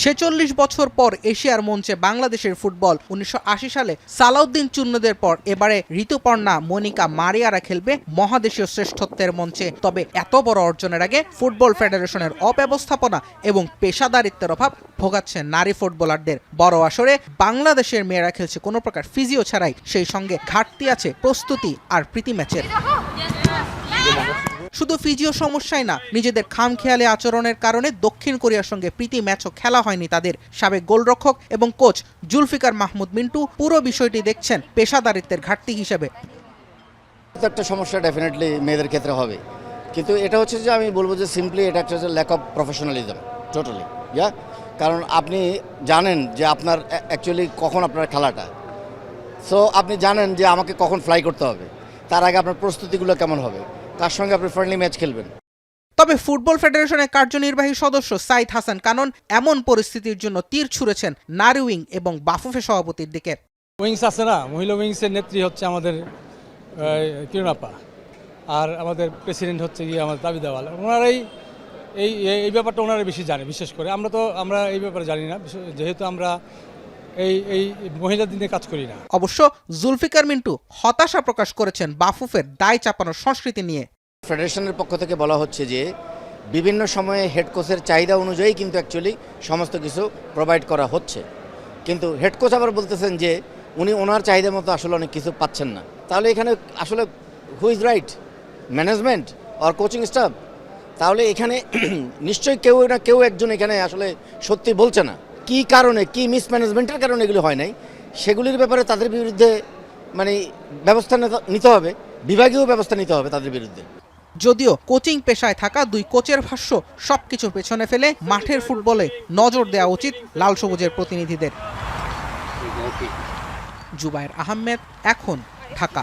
46 বছর পর এশিয়ার মঞ্চে বাংলাদেশের ফুটবল 1980 সালে সালাউদ্দিন চূর্ণদের পর এবারে ঋতুপর্ণা মনিকা মারিয়ারা খেলবে মহাদেশীয় শ্রেষ্ঠত্বের মঞ্চে। তবে এত বড় অর্জনের আগে ফুটবল ফেডারেশনের অব্যবস্থাপনা এবং পেশাদারিত্বের অভাব ভোগাচ্ছে নারী ফুটবলারদের। বড় আসরে বাংলাদেশের মেয়েরা খেলছে কোনো প্রকার ফিজিও ছাড়াই, সেই সঙ্গে ঘাটতি আছে প্রস্তুতি আর প্রীতি ম্যাচের। শুধু ফিজিও সমস্যাই না, নিজেদের খামখেয়ালি আচরণের কারণে দক্ষিণ কোরিয়ার সঙ্গে প্রীতি ম্যাচও খেলা হয়নি তাদের। সাবেক গোলরক্ষক এবং কোচ জুলফিকার মাহমুদ মিন্টু পুরো বিষয়টি দেখছেন পেশাদারিত্বের ঘাটতি হিসেবে। একটা সমস্যা ডেফিনেটলি মেয়েদের ক্ষেত্রে হবে, কিন্তু এটা হচ্ছে যে আমি বলবো যে সিম্পলি এটা একটা ল্যাক অফ প্রফেশনালিজম টোটালি। কারণ আপনি জানেন যে আপনার অ্যাকচুয়ালি কখন আপনার খেলাটা, সো আপনি জানেন যে আমাকে কখন ফ্লাই করতে হবে, তার আগে আপনার প্রস্তুতিগুলো কেমন হবে, তার সঙ্গে আপনি ফ্রেন্ডলি ম্যাচ খেলবেন। তবে ফুটবল ফেডারেশনের কার্যনির্বাহী সদস্য সাইদ হাসান কানন এমন পরিস্থিতির জন্য তীর ছুঁড়েছেন নারী উইং এবং বাফুফে সভাপতির দিকে। উইংস আছে না, মহিলা উইংসের নেত্রী হচ্ছে আমাদের কিরণ আপা, আর আমাদের প্রেসিডেন্ট হচ্ছে গিয়ে আমাদের দাবি দেওয়াল। ওনারাই এই ব্যাপারটা ওনারা বেশি জানে, বিশেষ করে আমরা এই ব্যাপারে জানি না, যেহেতু আমরা এই মহিলাদের নিয়ে কাজ করি না। অবশ্য জুলফিকার মিন্টু হতাশা প্রকাশ করেছেন বাফুফের দায় চাপানোর সংস্কৃতি নিয়ে। ফেডারেশনের পক্ষ থেকে বলা হচ্ছে যে বিভিন্ন সময়ে হেড কোচের চাহিদা অনুযায়ী কিন্তু অ্যাকচুয়ালি সমস্ত কিছু প্রোভাইড করা হচ্ছে, কিন্তু হেড কোচ আবার বলতেছেন যে উনি ওনার চাহিদা মতো আসলে অনেক কিছু পাচ্ছেন না। তাহলে এখানে আসলে who is right, management or coaching staff? তাহলে এখানে নিশ্চয়ই কেউ না কেউ একজন এখানে আসলে সত্যি বলছে না। কি কারণে, কি মিসম্যানেজমেন্টের কারণে এগুলো হয় নাই, সেগুলির ব্যাপারে তাদের বিরুদ্ধে মানে ব্যবস্থা নিতে হবে, বিভাগীয় ব্যবস্থা নিতে হবে তাদের বিরুদ্ধে। যদিও কোচিং পেশায় থাকা দুই কোচের ভাষ্য সবকিছু পেছনে ফেলে মাঠের ফুটবলে নজর দেওয়া উচিত লাল সবুজের প্রতিনিধিদের। জুবায়ের আহমেদ, এখন, ঢাকা।